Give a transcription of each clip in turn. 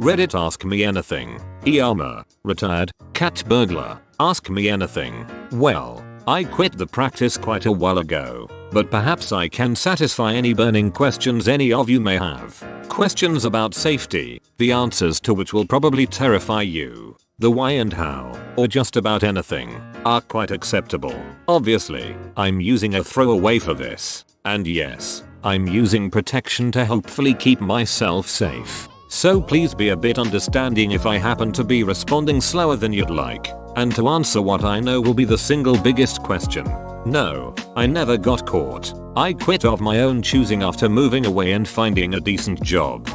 Reddit Ask Me Anything. IAmA. Retired. Cat Burglar. Ask Me Anything. Well, I quit the practice quite a while ago, but perhaps I can satisfy any burning questions any of you may have. Questions about safety, the answers to which will probably terrify you. The why and how, or just about anything, are quite acceptable. Obviously, I'm using a throwaway for this. And yes, I'm using protection to hopefully keep myself safe. So please be a bit understanding if I happen to be responding slower than you'd like. And to answer what I know will be the single biggest question. No, I never got caught. I quit of my own choosing after moving away and finding a decent job.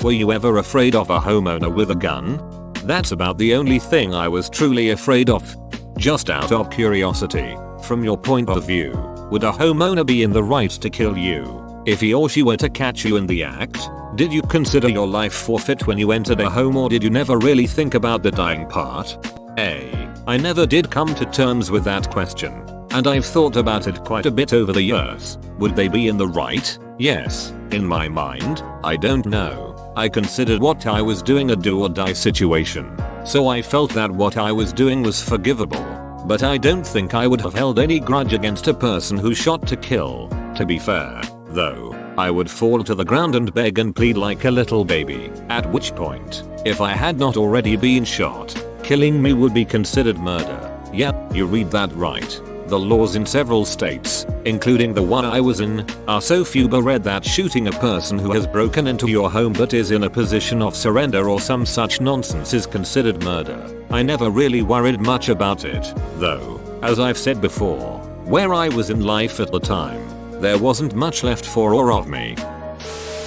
Were you ever afraid of a homeowner with a gun? That's about the only thing I was truly afraid of. Just out of curiosity, from your point of view, would a homeowner be in the right to kill you if he or she were to catch you in the act? Did you consider your life forfeit when you entered a home, or did you never really think about the dying part? I never did come to terms with that question, and I've thought about it quite a bit over the years. Would they be in the right? Yes, in my mind, I don't know. I considered what I was doing a do or die situation, so I felt that what I was doing was forgivable. But I don't think I would have held any grudge against a person who shot to kill. To be fair, though, I would fall to the ground and beg and plead like a little baby, at which point, if I had not already been shot, killing me would be considered murder. Yep, you read that right. The laws in several states, including the one I was in, are so few-read that shooting a person who has broken into your home but is in a position of surrender or some such nonsense is considered murder. I never really worried much about it, though, as I've said before, where I was in life at the time, there wasn't much left for or of me.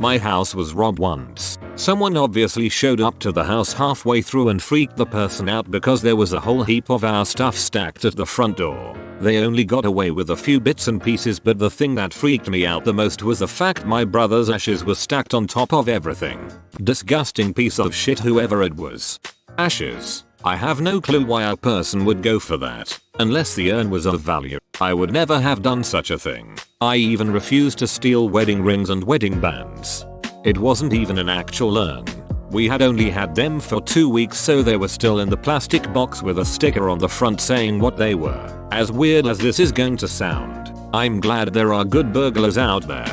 My house was robbed once. Someone obviously showed up to the house halfway through and freaked the person out because there was a whole heap of our stuff stacked at the front door. They only got away with a few bits and pieces, but the thing that freaked me out the most was the fact my brother's ashes were stacked on top of everything. Disgusting piece of shit, whoever it was. Ashes. I have no clue why a person would go for that, unless the urn was of value. I would never have done such a thing. I even refused to steal wedding rings and wedding bands. It wasn't even an actual urn. We had only had them for 2 weeks, so they were still in the plastic box with a sticker on the front saying what they were. As weird as this is going to sound, I'm glad there are good burglars out there.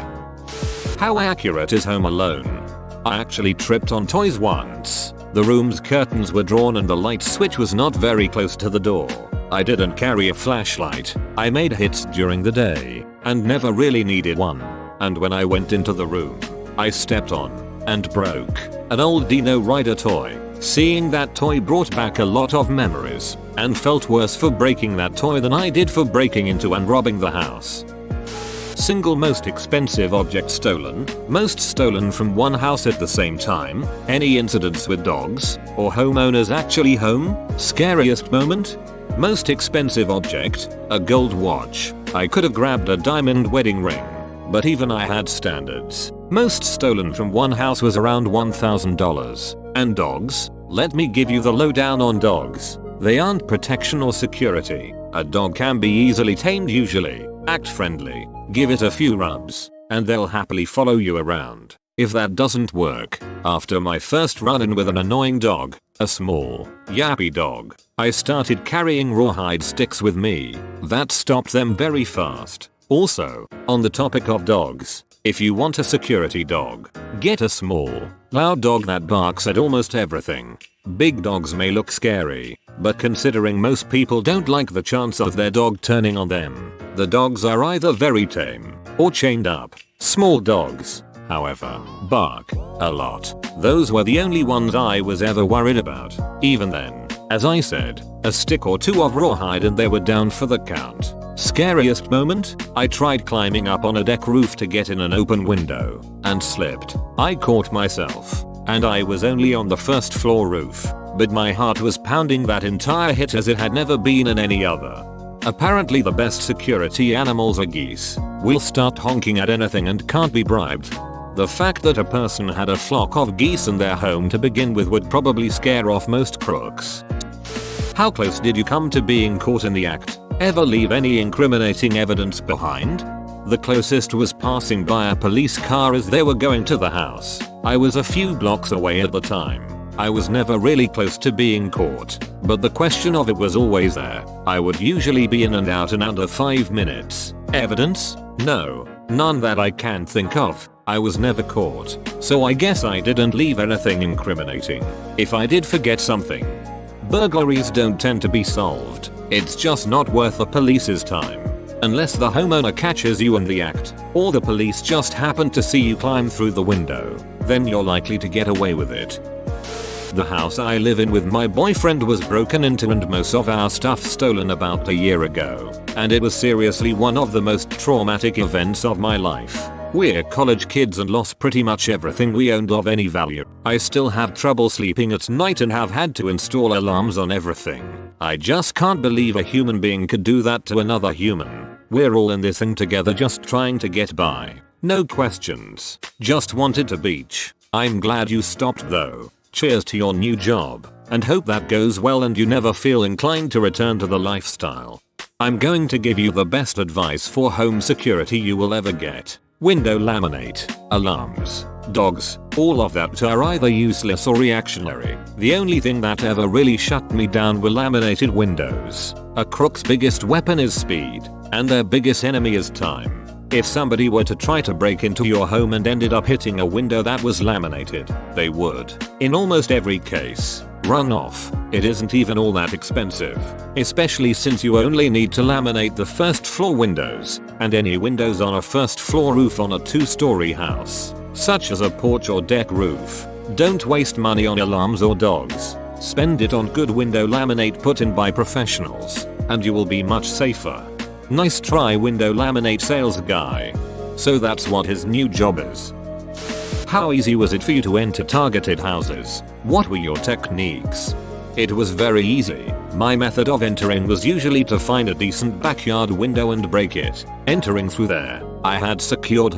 How accurate is Home Alone? I actually tripped on toys once. The room's curtains were drawn and the light switch was not very close to the door. I didn't carry a flashlight. I made hits during the day and never really needed one. And when I went into the room, I stepped on and broke an old Dino Rider toy. Seeing that toy brought back a lot of memories and felt worse for breaking that toy than I did for breaking into and robbing the house. Single most expensive object stolen. Most stolen from one house at the same time. Any incidents with dogs or homeowners actually home? Scariest moment? Most expensive object, a gold watch. I could have grabbed a diamond wedding ring, but even I had standards. Most stolen from one house was around $1,000. And dogs? Let me give you the lowdown on dogs. They aren't protection or security. A dog can be easily tamed usually. Act friendly, give it a few rubs, and they'll happily follow you around. If that doesn't work, after my first run-in with an annoying dog, a small, yappy dog, I started carrying rawhide sticks with me. That stopped them very fast. Also, on the topic of dogs, if you want a security dog, get a small, loud dog that barks at almost everything. Big dogs may look scary, but considering most people don't like the chance of their dog turning on them, the dogs are either very tame or chained up. Small dogs, however, bark a lot. Those were the only ones I was ever worried about. Even then, as I said, a stick or two of rawhide and they were down for the count. Scariest moment? I tried climbing up on a deck roof to get in an open window and slipped. I caught myself, and I was only on the first floor roof, but my heart was pounding that entire hit as it had never been in any other. Apparently the best security animals are geese. Will start honking at anything and can't be bribed. The fact that a person had a flock of geese in their home to begin with would probably scare off most crooks. How close did you come to being caught in the act? Ever leave any incriminating evidence behind? The closest was passing by a police car as they were going to the house. I was a few blocks away at the time. I was never really close to being caught, but the question of it was always there. I would usually be in and out in under 5 minutes. Evidence? No, none that I can think of. I was never caught, so I guess I didn't leave anything incriminating. If I did forget something. Burglaries don't tend to be solved. It's just not worth the police's time. Unless the homeowner catches you in the act, or the police just happen to see you climb through the window, then you're likely to get away with it. The house I live in with my boyfriend was broken into and most of our stuff stolen about a year ago, and it was seriously one of the most traumatic events of my life. We're college kids and lost pretty much everything we owned of any value. I still have trouble sleeping at night and have had to install alarms on everything. I just can't believe a human being could do that to another human. We're all in this thing together just trying to get by. No questions. Just wanted to beach. I'm glad you stopped though. Cheers to your new job, and hope that goes well and you never feel inclined to return to the lifestyle. I'm going to give you the best advice for home security you will ever get. Window laminate, alarms, dogs, all of that are either useless or reactionary. The only thing that ever really shut me down were laminated windows. A crook's biggest weapon is speed, and their biggest enemy is time. If somebody were to try to break into your home and ended up hitting a window that was laminated, they would, in almost every case, run off. It isn't even all that expensive, especially since you only need to laminate the first floor windows, and any windows on a first floor roof on a 2-story house, such as a porch or deck roof. Don't waste money on alarms or dogs. Spend it on good window laminate put in by professionals, and you will be much safer. Nice try, window laminate sales guy. So that's what his new job is. How easy was it for you to enter targeted houses? What were your techniques? It was very easy. My method of entering was usually to find a decent backyard window and break it. Entering through there, I had secured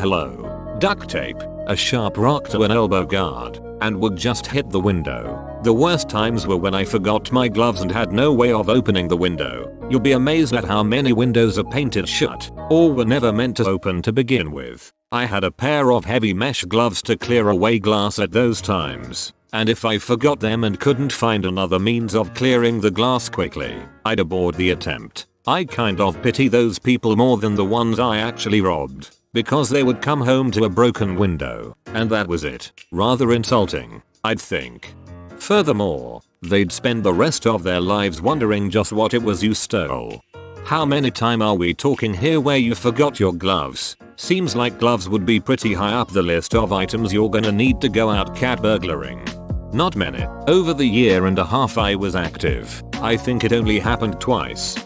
duct tape, a sharp rock to an elbow guard, and would just hit the window. The worst times were when I forgot my gloves and had no way of opening the window. You'll be amazed at how many windows are painted shut, or were never meant to open to begin with. I had a pair of heavy mesh gloves to clear away glass at those times, and if I forgot them and couldn't find another means of clearing the glass quickly, I'd abort the attempt. I kind of pity those people more than the ones I actually robbed, because they would come home to a broken window, and that was it. Rather insulting, I'd think. Furthermore, they'd spend the rest of their lives wondering just what it was you stole. How many times are we talking here where you forgot your gloves? Seems like gloves would be pretty high up the list of items you're gonna need to go out cat burglaring. Not many. Over the year and a half I was active, I think it only happened twice.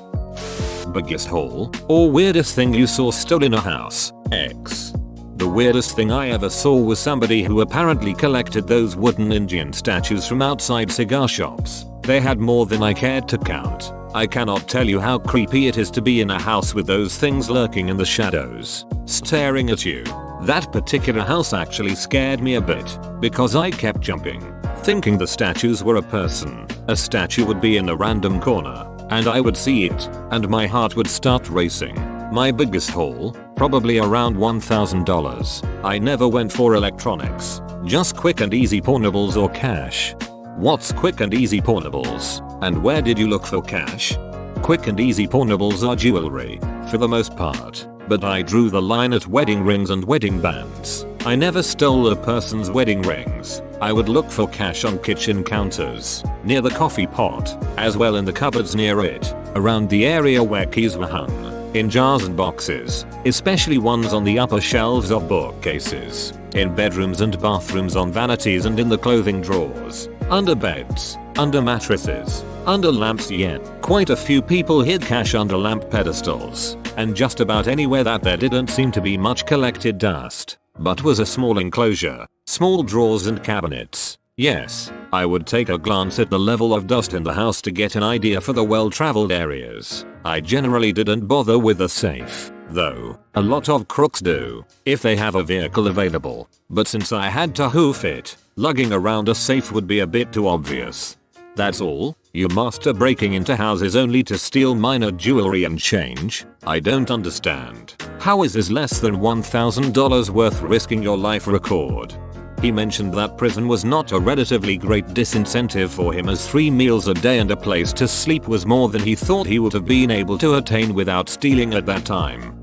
Biggest haul or weirdest thing you saw stolen in a house? X. The weirdest thing I ever saw was somebody who apparently collected those wooden Indian statues from outside cigar shops. They had more than I cared to count. I cannot tell you how creepy it is to be in a house with those things lurking in the shadows, staring at you. That particular house actually scared me a bit, because I kept jumping, thinking the statues were a person. A statue would be in a random corner, and I would see it, and my heart would start racing. My biggest haul? Probably around $1,000. I never went for electronics, just quick and easy pornables or cash. What's quick and easy pornables, and where did you look for cash? Quick and easy pornables are jewelry, for the most part, but I drew the line at wedding rings and wedding bands. I never stole a person's wedding rings. I would look for cash on kitchen counters, near the coffee pot, as well in the cupboards near it, around the area where keys were hung, in jars and boxes, especially ones on the upper shelves of bookcases, in bedrooms and bathrooms, on vanities and in the clothing drawers, under beds, under mattresses, under lamps. Yet, quite a few people hid cash under lamp pedestals, and just about anywhere that there didn't seem to be much collected dust, but was a small enclosure, small drawers and cabinets. Yes, I would take a glance at the level of dust in the house to get an idea for the well-traveled areas. I generally didn't bother with a safe, though. A lot of crooks do, if they have a vehicle available, but since I had to hoof it, lugging around a safe would be a bit too obvious. That's all? You master breaking into houses only to steal minor jewelry and change? I don't understand. How is this less than $1,000 worth risking your life record? He mentioned that prison was not a relatively great disincentive for him, as 3 meals a day and a place to sleep was more than he thought he would have been able to attain without stealing at that time.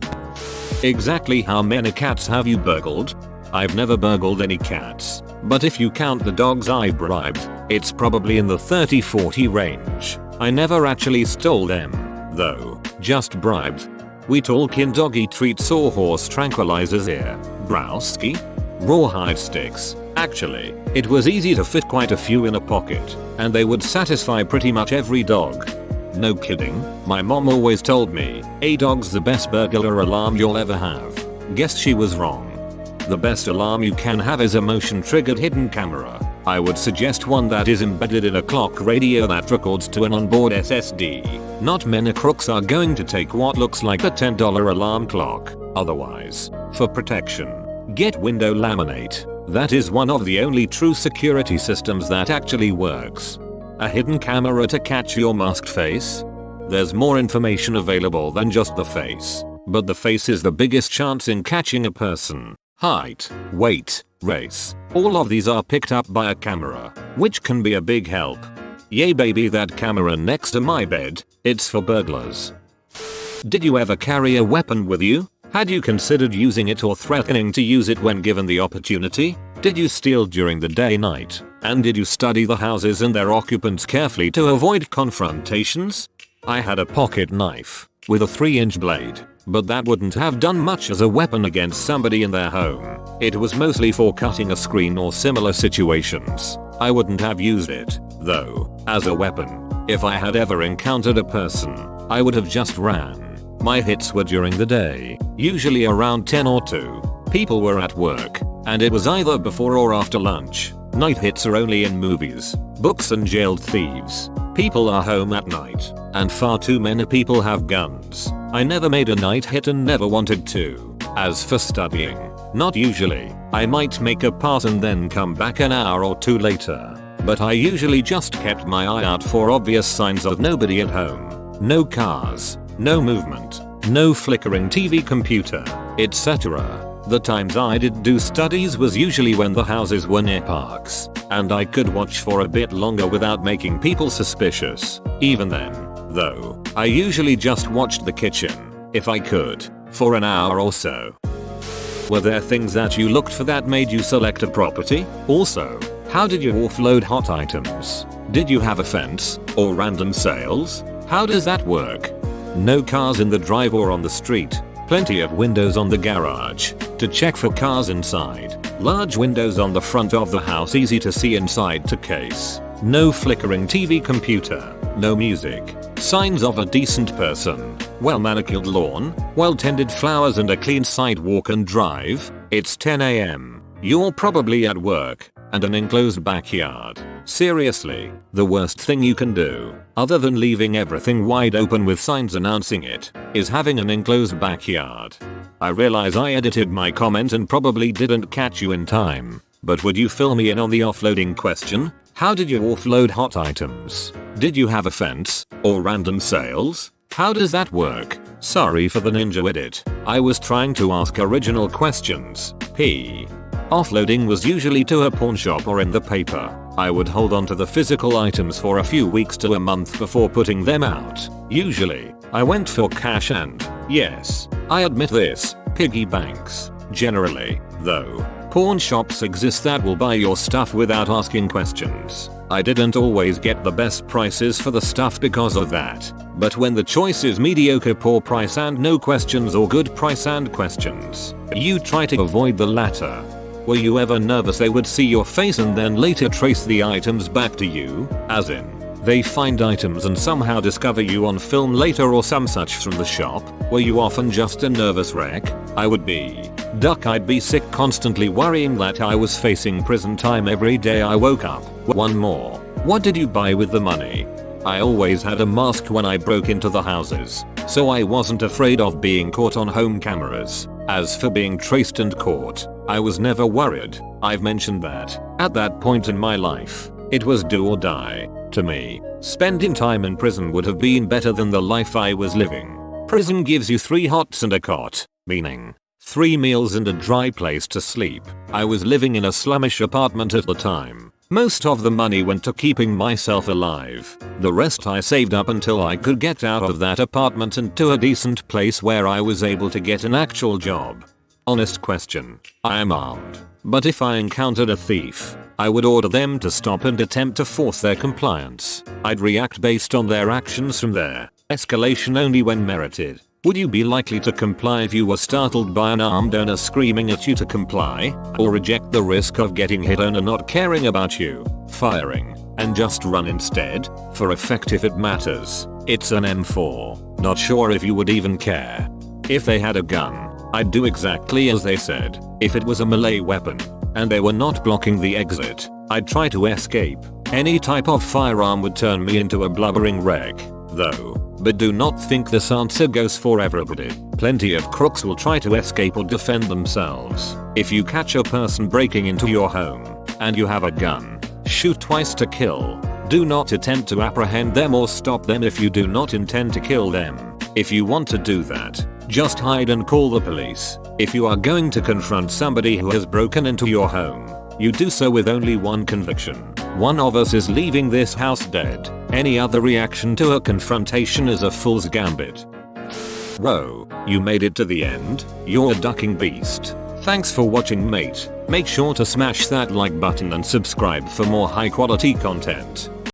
Exactly how many cats have you burgled? I've never burgled any cats, but if you count the dogs I bribed, it's probably in the 30-40 range. I never actually stole them, though, just bribed. We talking doggy treats or horse tranquilizers here, browski? Rawhide sticks. Actually, it was easy to fit quite a few in a pocket, and they would satisfy pretty much every dog. No kidding, my mom always told me, a dog's the best burglar alarm you'll ever have. Guess she was wrong. The best alarm you can have is a motion triggered hidden camera. I would suggest one that is embedded in a clock radio that records to an onboard SSD. Not many crooks are going to take what looks like a $10 alarm clock. Otherwise, for protection, get window laminate. That is one of the only true security systems that actually works. A hidden camera to catch your masked face? There's more information available than just the face, but the face is the biggest chance in catching a person. Height, weight, race, all of these are picked up by a camera, which can be a big help. Yay baby, that camera next to my bed, it's for burglars. Did you ever carry a weapon with you? Had you considered using it or threatening to use it when given the opportunity? Did you steal during the day-night? And did you study the houses and their occupants carefully to avoid confrontations? I had a pocket knife with a 3-inch blade, but that wouldn't have done much as a weapon against somebody in their home. It was mostly for cutting a screen or similar situations. I wouldn't have used it, though, as a weapon. If I had ever encountered a person, I would have just ran. My hits were during the day, usually around 10 or 2. People were at work, and it was either before or after lunch. Night hits are only in movies, books and jailed thieves. People are home at night, and far too many people have guns. I never made a night hit and never wanted to. As for studying, not usually. I might make a pass and then come back an hour or 2 later. But I usually just kept my eye out for obvious signs of nobody at home. No cars, no movement, no flickering TV, computer, etc. The times I did do studies was usually when the houses were near parks, and I could watch for a bit longer without making people suspicious. Even then, though, I usually just watched the kitchen, if I could, for an hour or so. Were there things that you looked for that made you select a property? Also, how did you offload hot items? Did you have a fence, or random sales? How does that work? No cars in the drive or on the street. Plenty of windows on the garage to check for cars inside. Large windows on the front of the house, easy to see inside to case. No flickering TV, computer. No music. Signs of a decent person. Well manicured lawn, well tended flowers and a clean sidewalk and drive. It's 10 AM. You're probably at work, and an enclosed backyard. Seriously, the worst thing you can do, other than leaving everything wide open with signs announcing it, is having an enclosed backyard. I realize I edited my comment and probably didn't catch you in time, but would you fill me in on the offloading question? How did you offload hot items? Did you have a fence, or random sales? How does that work? Sorry for the ninja edit. I was trying to ask original questions. P. Offloading was usually to a pawn shop or in the paper. I would hold on to the physical items for a few weeks to a month before putting them out. Usually, I went for cash and, yes, I admit this, piggy banks. Generally, though, pawn shops exist that will buy your stuff without asking questions. I didn't always get the best prices for the stuff because of that. But when the choice is mediocre poor price and no questions or good price and questions, you try to avoid the latter. Were you ever nervous they would see your face and then later trace the items back to you? As in, they find items and somehow discover you on film later or some such from the shop? Were you often just a nervous wreck? I would be. I'd be sick constantly worrying that I was facing prison time every day I woke up. One more. What did you buy with the money? I always had a mask when I broke into the houses, so I wasn't afraid of being caught on home cameras. As for being traced and caught, I was never worried. I've mentioned that. At that point in my life, it was do or die. To me, spending time in prison would have been better than the life I was living. Prison gives you 3 hots and a cot, meaning 3 meals and a dry place to sleep. I was living in a slummish apartment at the time. Most of the money went to keeping myself alive. The rest I saved up until I could get out of that apartment and to a decent place where I was able to get an actual job. Honest question. I am armed. But if I encountered a thief, I would order them to stop and attempt to force their compliance. I'd react based on their actions from there. Escalation only when merited. Would you be likely to comply if you were startled by an armed owner screaming at you to comply? Or reject the risk of getting hit owner not caring about you, firing, and just run instead? For effect if it matters, it's an M4. Not sure if you would even care. If they had a gun, I'd do exactly as they said. If it was a melee weapon, and they were not blocking the exit, I'd try to escape. Any type of firearm would turn me into a blubbering wreck, though. But do not think this answer goes for everybody. Plenty of crooks will try to escape or defend themselves. If you catch a person breaking into your home, and you have a gun, shoot twice to kill. Do not attempt to apprehend them or stop them if you do not intend to kill them. If you want to do that, just hide and call the police. If you are going to confront somebody who has broken into your home, you do so with only one conviction. One of us is leaving this house dead. Any other reaction to a confrontation is a fool's gambit. Whoa, you made it to the end? You're a ducking beast. Thanks for watching, mate. Make sure to smash that like button and subscribe for more high quality content.